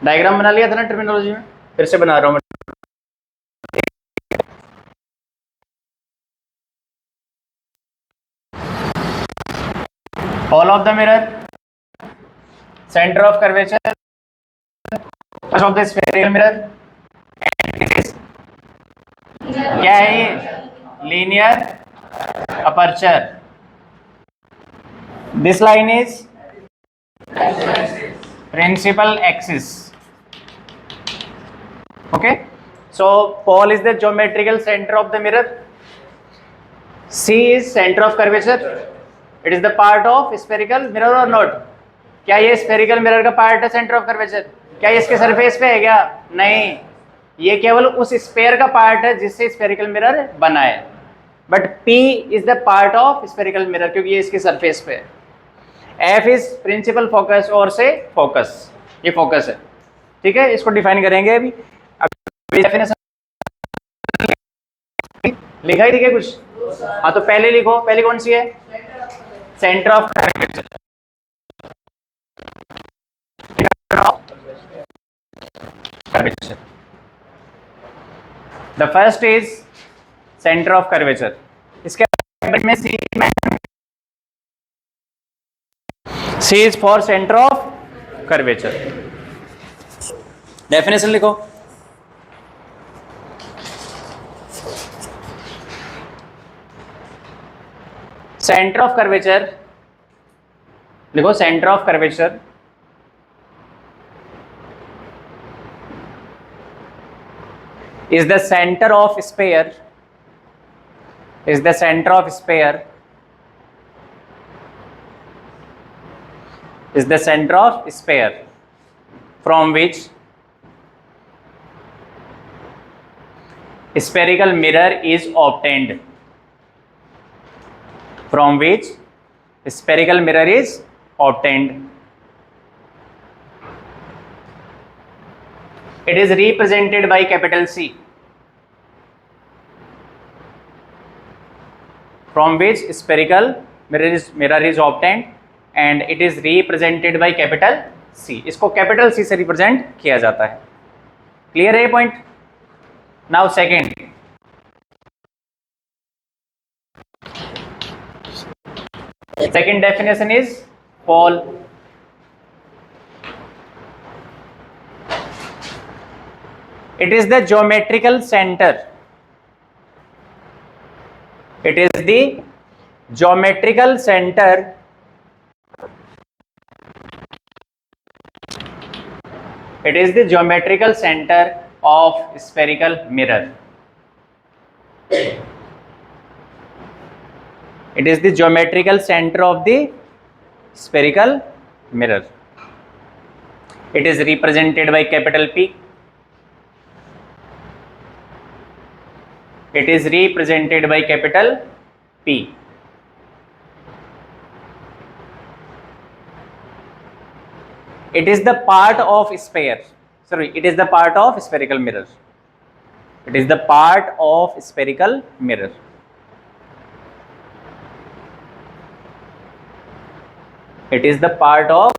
Diagram बना लिया था ना टर्मिनोलॉजी में, फिर से बना रहा हूँ मैं। Pole of the mirror, center of curvature, focus of the spherical mirror, क्या है ये? Linear aperture. This line is principal axis. Okay, so pole is the geometrical center of the mirror. C is center of curvature. It is the part of spherical mirror or not? क्या ये spherical mirror का part है center of curvature? क्या ये इसके surface पे है क्या? नहीं, ये केवल उस स्पेयर का पार्ट है जिससे स्फेरिकल मिरर बना है. But P is the part of spherical mirror क्योंकि ये इसके सरफेस पे है. F इज प्रिंसिपल फोकस और से फोकस, ये फोकस है. ठीक है, इसको डिफाइन करेंगे अभी. डेफिनेशन लिखा ही दिखे कुछ? हाँ, तो पहले लिखो. पहले कौन सी है? Centre of curvature. The first is centre of curvature. इसके में C is for centre of curvature. Definition लिखो. सेंटर ऑफ कर्वेचर लिखो. Centre of curvature is the center of sphere, is the center of sphere, is the center of sphere from which spherical mirror is obtained, from which spherical mirror is obtained. It is represented by capital C, from which spherical mirror is obtained, and it is represented by capital C. इसको capital C से represent किया जाता है. Clear है ये point? Now second, second definition is pole. It is the geometrical center. It is the geometrical center it is the geometrical center of spherical mirror. It is the geometrical center of the spherical mirror. It is represented by capital P. It is represented by capital P. It is the part of sphere. Sorry, it is the part of spherical mirror. It is the part of spherical mirror. It is the part of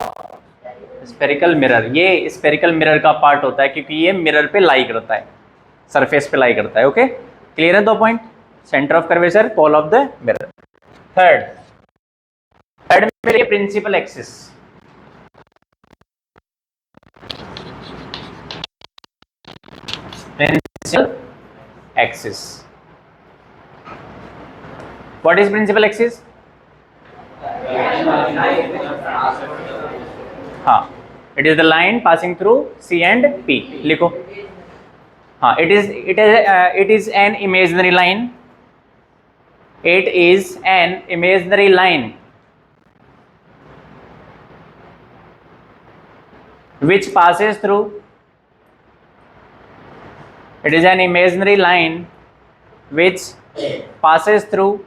spherical mirror. ये spherical mirror का part होता है क्योंकि ये mirror पे लाई करता है, surface पे लाई करता है. ओके, क्लियर है? दो point. Centre of curvature, pole of the mirror. Third में principal axis. Principal axis. What is principal axis? हाँ, it is the line passing through C and P. लिखो. हाँ, it is an imaginary line. It is an imaginary line which passes through. It is an imaginary line which passes through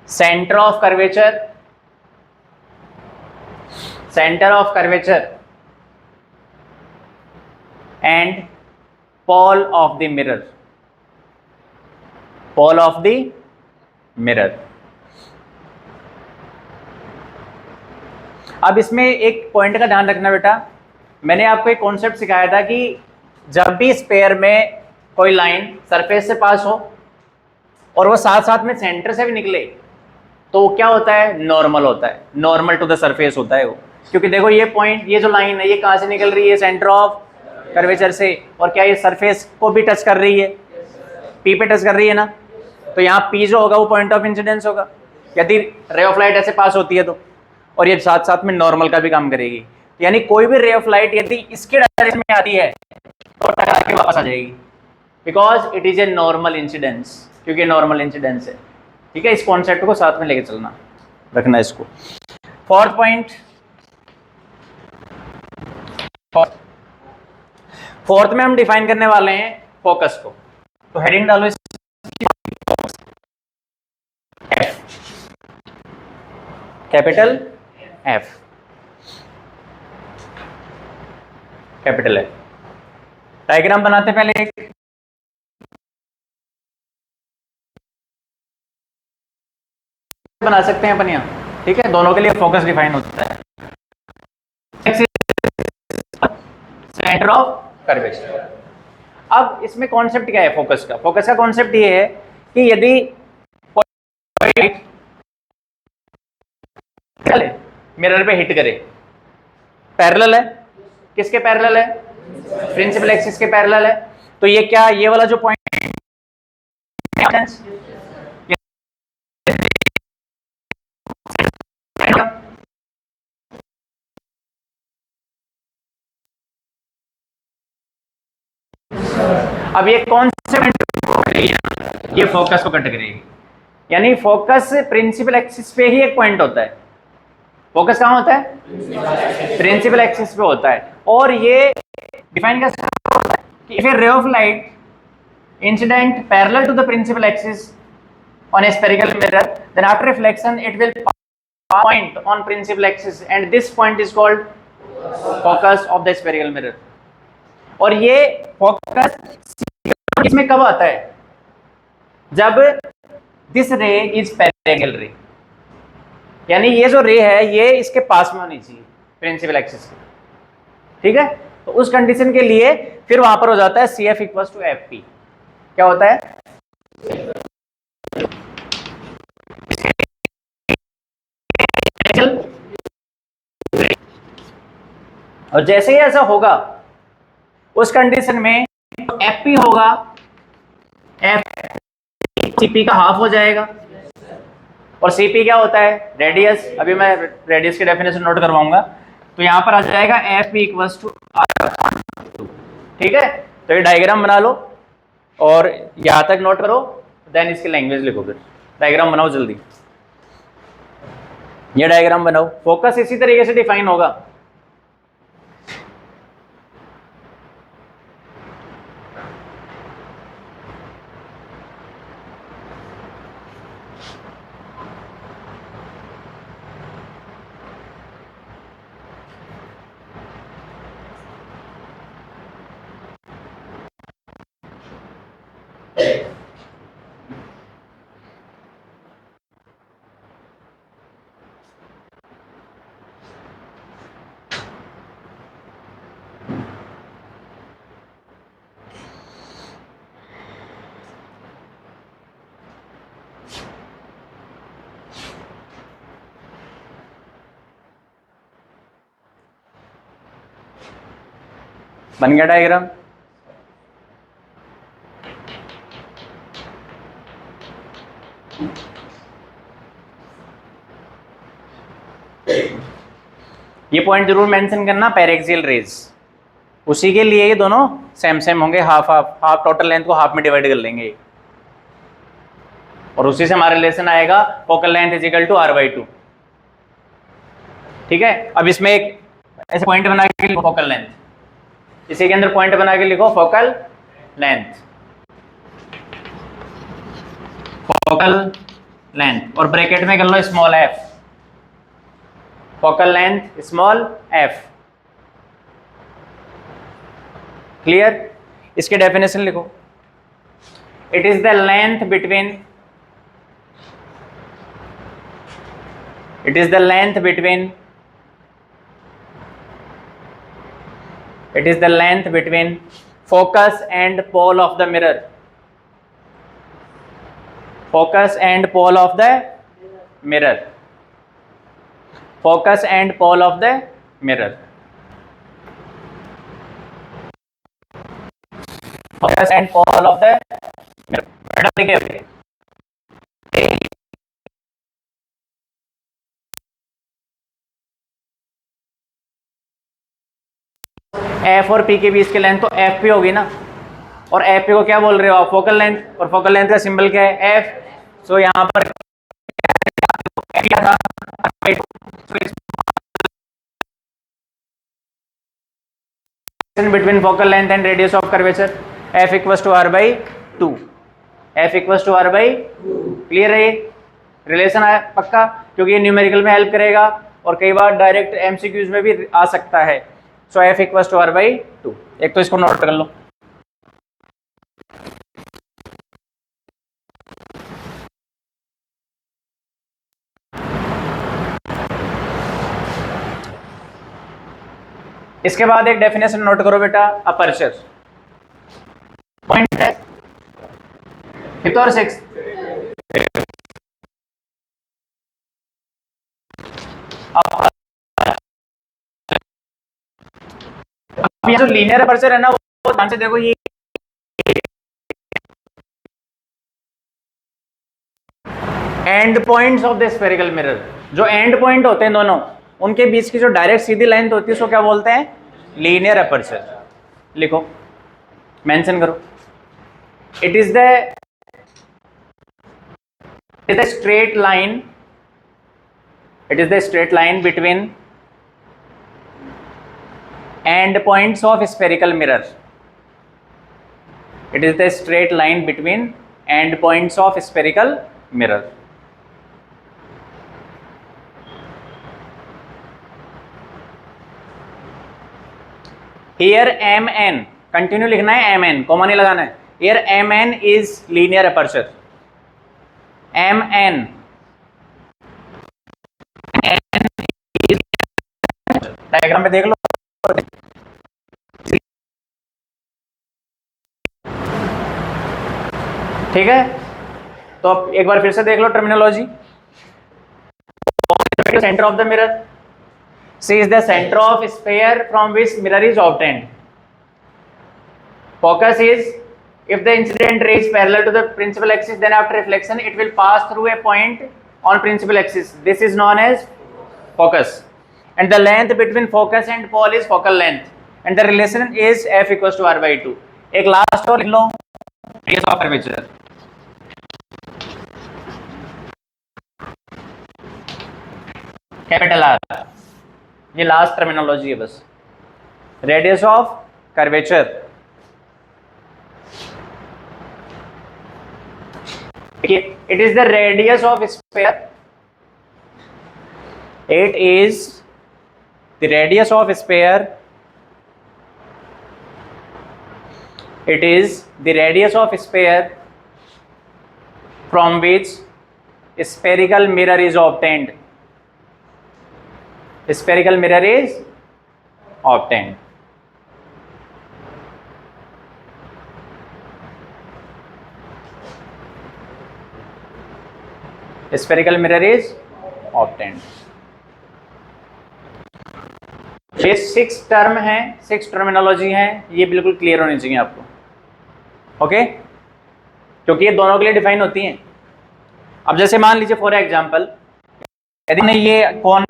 center of curvature, and pole of the mirror. अब इसमें एक point का ध्यान रखना बेटा, मैंने आपको एक कॉन्सेप्ट सिखाया था कि जब भी स्पेयर में कोई लाइन सरफेस से पास हो और वो साथ साथ में सेंटर से भी निकले तो वो क्या होता है, नॉर्मल होता है, नॉर्मल टू द सरफेस होता है वो। क्योंकि देखो ये पॉइंट, ये जो लाइन है ये कहाँ से निकल रही है, सेंटर ऑफ कर्वेचर से, और क्या ये सरफेस को भी टच कर रही है, पी पे टच कर रही है ना, तो यहाँ पी जो होगा वो पॉइंट ऑफ इंसिडेंस होगा यदि रे ऑफ लाइट ऐसे पास होती है तो, और ये साथ साथ में नॉर्मल का भी काम करेगी। यानी कोई भी रे ऑफ लाइट यदि इसके डायरेक्शन में आती है तो टकरा के वापस आ जाएगी, because it is a normal incidence, क्योंकि नॉर्मल इंसिडेंस है। ठीक है, इस कॉन्सेप्ट को साथ में लेके चलना, रखना इसको। फोर्थ पॉइंट, फोर्थ में हम डिफाइन करने वाले हैं फोकस को, तो हेडिंग डालो इस capital F, capital F. Diagram बनाते पहले एक, बना सकते हैं अपन यहाँ, ठीक है, दोनों के लिए फोकस डिफाइन होता है, सेंटर ऑफ कर्वेचर। अब इसमें कॉन्सेप्ट क्या है फोकस का, फोकस का कॉन्सेप्ट ये है कि यदि मिरर पे हिट करे, पैरेलल है, किसके पैरेलल है, प्रिंसिपल एक्सिस के पैरेलल है, तो ये क्या, ये वाला जो पॉइंट, अब ये कौन से ये फोकस को कट करेगी, यानी फोकस प्रिंसिपल एक्सिस पे ही एक पॉइंट होता है। फोकस कहां होता है, प्रिंसिपल एक्सिस पे होता है। और ये डिफाइन कैसे होता है कि if a ray of light incident parallel to the principal axis on a spherical mirror, then after reflection it will point on principal axis and this point is called focus of the spherical mirror। और ये focus इसमें कब आता है, जब this रे is parallel रे, यानी ये जो रे है ये इसके पास में होनी चाहिए प्रिंसिपल एक्सिस के, ठीक है। तो उस कंडीशन के लिए फिर वहां पर हो जाता है C F equal to F P, क्या होता है, और जैसे ही ऐसा होगा उस कंडीशन में एफ पी होगा, एफ सीपी का हाफ हो जाएगा, और सीपी क्या होता है, रेडियस। अभी मैं रेडियस की डेफिनेशन नोट करवाऊंगा, तो यहां पर आ जाएगा F P equals to R, ठीक है। तो ये डायग्राम बना लो और यहां तक नोट करो, देन इसकी लैंग्वेज लिखो, फिर डायग्राम बनाओ जल्दी। ये डायग्राम बनाओ, फोकस इसी तरीके से डिफाइन होगा। बन गया डायग्राम। ये पॉइंट जरूर मेंशन करना, पैरेक्सियल रेज, उसी के लिए ये दोनों सेम सेम होंगे, half half, half total length को हाफ में डिवाइड कर लेंगे, और उसी से हमारा रिलेशन आएगा focal length is equal to R by two, ठीक है। अब इसमें एक ऐसे पॉइंट बना के लिखो फोकल लेंथ, इसी के अंदर पॉइंट बना के लिखो फोकल लेंथ, फोकल लेंथ, और ब्रैकेट में कर लो small F, focal length small F, clear. इसके डेफिनेशन लिखो, it is the length between, it is the length between It is the length between focus and pole of the mirror. Focus and pole of the mirror. Focus and pole of the mirror. Focus and pole of the mirror. F और P के बीच की length तो F P होगी ना, और F P को क्या बोल रहे हो आप? फोकल लेंथ, और फोकल लेंथ का सिंबल क्या है? एफ। सो यहाँ पर क्या था? Between focal length and radius of curvature F equals to R by 2। F equals to R by, clear है? रिलेशन है पक्का, क्योंकि ये न्यूमेरिकल में हेल्प करेगा और कई बार डायरेक्ट एमसीक्यूज में भी आ सकता है। So F equals to R by 2। एक तो इसको नोट कर लो। इसके बाद एक डेफिनेशन नोट करो बेटा, अपर्चर। पॉइंट है फिफ्थ और सिक्स। अब ये जो लीनियर अपर्चर है ना, वो ध्यान से देखो, ये and points of the spherical mirror, जो एंड पॉइंट होते हैं दोनों, उनके बीच की जो डायरेक्ट सीधी लाइन होती है उसको क्या बोलते हैं? Linear aperture. लिखो, मेंशन करो। It is the straight line, it is the straight line between end points of spherical mirror. It is the straight line between end points of spherical mirror. Here mn, continue लिखना है, mn comma नहीं लगाना है। Here mn is linear aperture. mn diagram में देख लो। ठीक है, तो अब एक बार फिर से देख लो terminology. Centre of the mirror, C is the centre of sphere from which mirror is obtained. Focus is if the incident ray is parallel to the principal axis, then after reflection it will pass through a point on principal axis. This is known as focus. And the length between focus and pole is focal length, and the relation is f equals to r by 2. एक last और लिख लो, radius of curvature. Capital R, ये last terminology है बस। Radius of curvature, it is the radius of sphere. It is the radius of sphere. It is the radius of sphere from which spherical mirror is obtained. Spherical mirror is obtained. Spherical mirror is obtained. ये 6 term हैं, 6 terminology हैं, ये बिल्कुल clear होनी चाहिए आपको, okay? क्योंकि ये दोनों के लिए डिफाइन होती हैं। अब जैसे मान लीजिए फॉर एग्जांपल, यदि नहीं ये कौन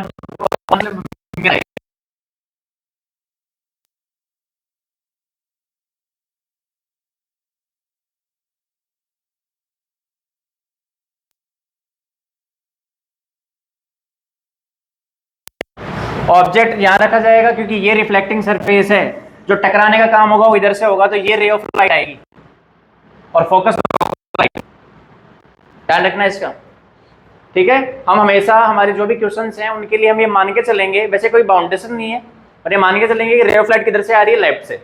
ऑब्जेक्ट यहाँ रखा जाएगा, क्योंकि ये रिफ्लेक्टिंग सरफेस है, जो टकराने का काम होगा वो इधर से होगा, तो ये रे ऑफ लाइट आएगी और फोकस लाइट। ध्यान रखना इसका, ठीक है? हम हमेशा हमारे जो भी क्वेश्चंस हैं उनके लिए हम ये मान के चलेंगे, वैसे कोई बाउंडेशन नहीं है, और ये मान के चलेंगे कि रे ऑफ लाइट किधर से आ रही है? लेफ्ट से।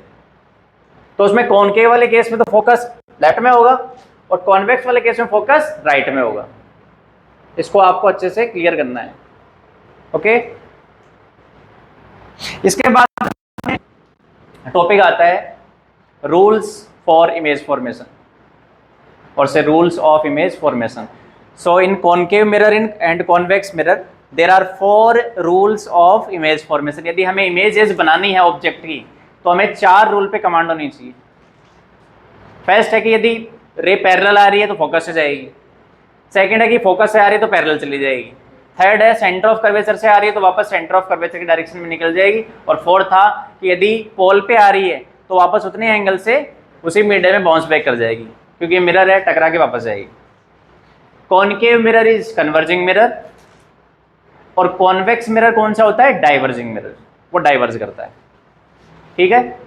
तो उसमें कॉनकेव वाले केस में तो फोकस लेफ्ट में होगा, और कॉन्वेक्स वाले केस में फोकस राइट में होगा। इसको आपको अच्छे से क्लियर करना है, ओके? इसके बाद टॉपिक आता है रूल्स फॉर इमेज फॉर्मेशन और से rules of image formation. So in concave mirror in and convex mirror there are 4 rules of image formation. यदि हमें इमेजेस बनानी है ऑब्जेक्ट की तो हमें 4 रूल पे कमांड होनी चाहिए. फर्स्ट है कि यदि रे पैरेलल आ रही है तो फोकस से जाएगी. सेकंड है कि फोकस से आ रही है तो पैरेलल चली जाएगी. थर्ड है सेंटर ऑफ कर्वेचर से आ रही है तो वापस सेंटर ऑफ कर्वेचर की डायरेक्शन में निकल जाएगी. और फोर्थ था कि यदि पोल पे आ रही है तो वापस उतने एंगल से उसी मीडियम में बाउंस बैक कर जाएगी, क्योंकि मिरर है, टकरा के वापस जाएगी. Concave mirror is converging mirror और कॉन्वेक्स मिरर कौन सा होता है? Diverging mirror. वो डाइवर्ज करता है. ठीक है.